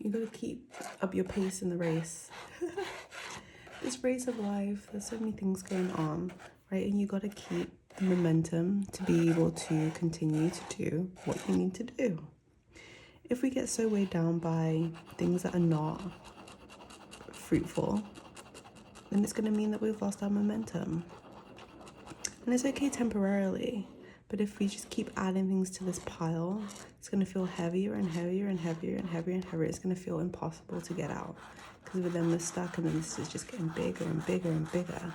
You got to keep up your pace in the race. This race of life, there's so many things going on, right? And you got to keep the momentum to be able to continue to do what you need to do. If we get so weighed down by things that are not fruitful, then it's going to mean that we've lost our momentum. And it's okay temporarily, but if we just keep adding things to this pile, it's going to feel heavier and heavier and heavier and heavier and heavier. It's going to feel impossible to get out, because then we're stuck, and then this is just getting bigger and bigger and bigger.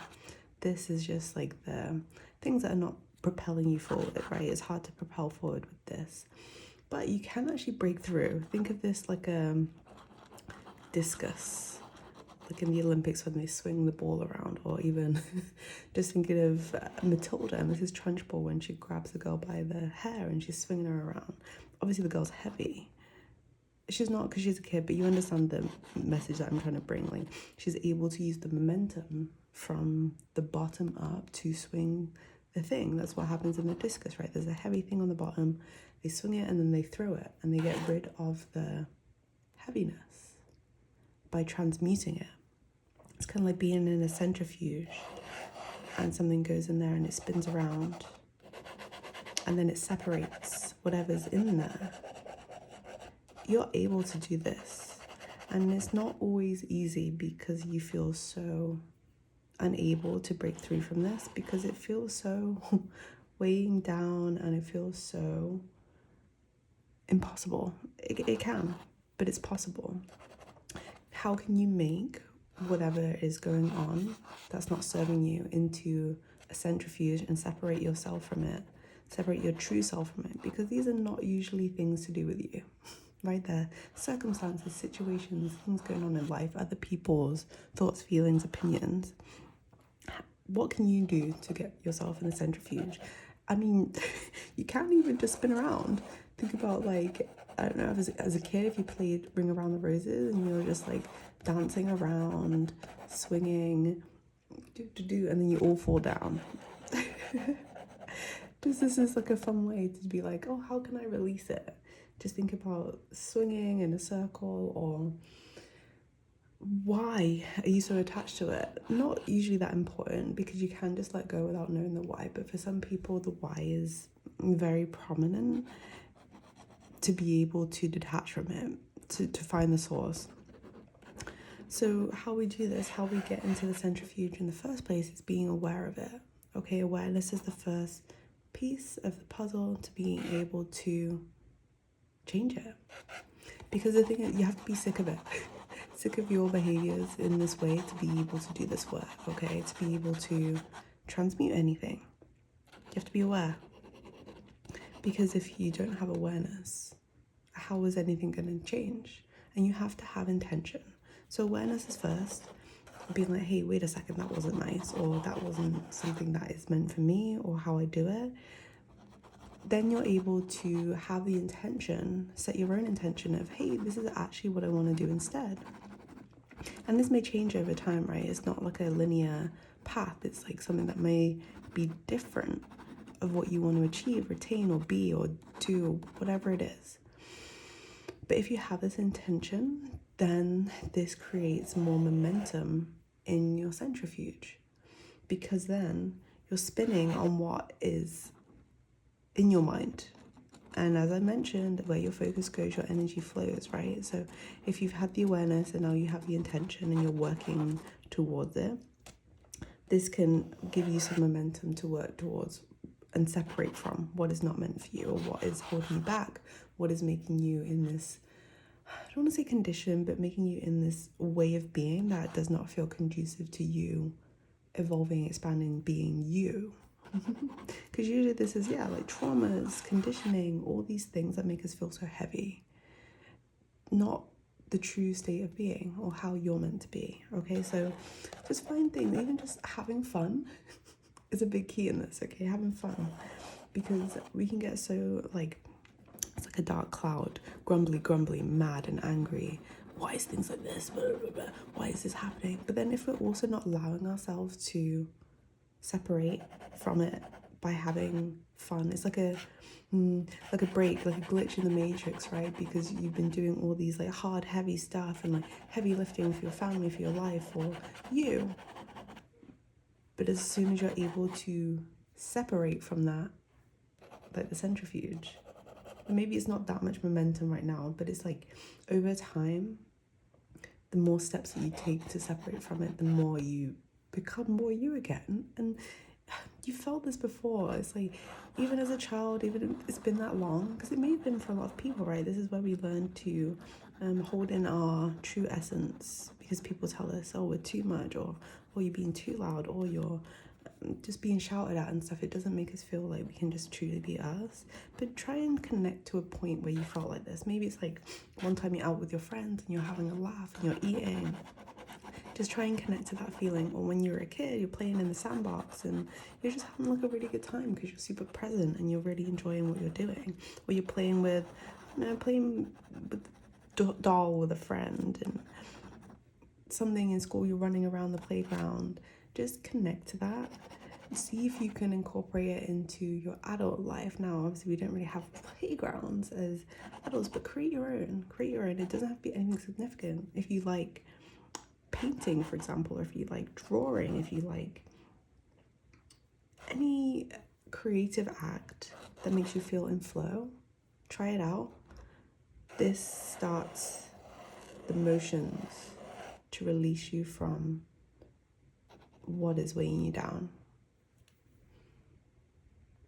This is just like the things that are not propelling you forward, right? It's hard to propel forward with this, but you can actually break through. Think of this like a discus, like in the Olympics when they swing the ball around, or even just thinking of Matilda, Mrs. Trunchbull, when she grabs the girl by the hair and she's swinging her around. Obviously the girl's heavy. She's not, because she's a kid, but you understand the message that I'm trying to bring. Like, she's able to use the momentum from the bottom up to swing the thing. That's what happens in the discus, right? There's a heavy thing on the bottom, they swing it and then they throw it, and they get rid of the heaviness by transmuting it. It's kind of like being in a centrifuge and something goes in there and it spins around and then it separates whatever's in there. You're able to do this, and it's not always easy because you feel so unable to break through from this, because it feels so weighing down and it feels so impossible. It can, but it's possible. How can you make whatever is going on that's not serving you into a centrifuge and separate yourself from it, separate your true self from it? Because these are not usually things to do with you, right? There, circumstances, situations, things going on in life, other people's thoughts, feelings, opinions. What can you do to get yourself in the centrifuge? I mean, you can't even just spin around. Think about, like, I don't know, as a kid, if you played Ring Around the Roses and you were just like dancing around, swinging, and then you all fall down. Just this is like a fun way to be like, oh, how can I release it? Just think about swinging in a circle, or why are you so attached to it? Not usually that important, because you can just let go without knowing the why, but for some people the why is very prominent, to be able to detach from it, to find the source. So how we do this, how we get into the centrifuge in the first place, is being aware of it. Okay, awareness is the first piece of the puzzle to being able to change it. Because the thing is, you have to be sick of it. Sick of your behaviors in this way to be able to do this work, okay? To be able to transmute anything, you have to be aware. Because if you don't have awareness, how is anything going to change? And you have to have intention. So awareness is first, being like, hey, wait a second, that wasn't nice, or that wasn't something that is meant for me, or how I do it. Then you're able to have the intention, set your own intention of, hey, this is actually what I want to do instead. And this may change over time, right? It's not like a linear path. It's like something that may be different of what you want to achieve, retain, or be, or do, or whatever it is. But if you have this intention, then this creates more momentum in your centrifuge, because then you're spinning on what is in your mind. And as I mentioned, where your focus goes, your energy flows, right? So if you've had the awareness and now you have the intention and you're working towards it, this can give you some momentum to work towards and separate from what is not meant for you, or what is holding you back, what is making you in this, I don't want to say condition, but making you in this way of being that does not feel conducive to you evolving, expanding, being you. Because usually this is, like traumas, conditioning, all these things that make us feel so heavy, not the true state of being or how you're meant to be. Okay, so just find things, even just having fun is a big key in this. Okay, having fun, because we can get so like, it's like a dark cloud, grumbly, mad and angry. Why is things like this? Blah, blah, blah. Why is this happening? But then if we're also not allowing ourselves to separate from it by having fun. It's like a break, like a glitch in the matrix, right? Because you've been doing all these like hard, heavy stuff and like heavy lifting for your family, for your life, for you. But as soon as you're able to separate from that, like the centrifuge, and maybe it's not that much momentum right now, but it's like over time, the more steps that you take to separate from it, the more you become more you again. And you felt this before. It's like, even as a child, even if it's been that long, because it may have been for a lot of people, right? This is where we learn to hold in our true essence, because people tell us, oh, we're too much, or you're being too loud, or you're just being shouted at and stuff. It doesn't make us feel like we can just truly be us. But try and connect to a point where you felt like this. Maybe it's like one time you're out with your friends and you're having a laugh and you're eating. Just try and connect to that feeling. Or when you're a kid, you're playing in the sandbox and you're just having like a really good time because you're super present and you're really enjoying what you're doing. Or you're playing with the doll with a friend, and something in school, you're running around the playground. Just connect to that. See if you can incorporate it into your adult life. Now, obviously, we don't really have playgrounds as adults, but create your own. It doesn't have to be anything significant. If you like painting, for example, or if you like drawing, if you like any creative act that makes you feel in flow, try it out. This starts the motions to release you from what is weighing you down.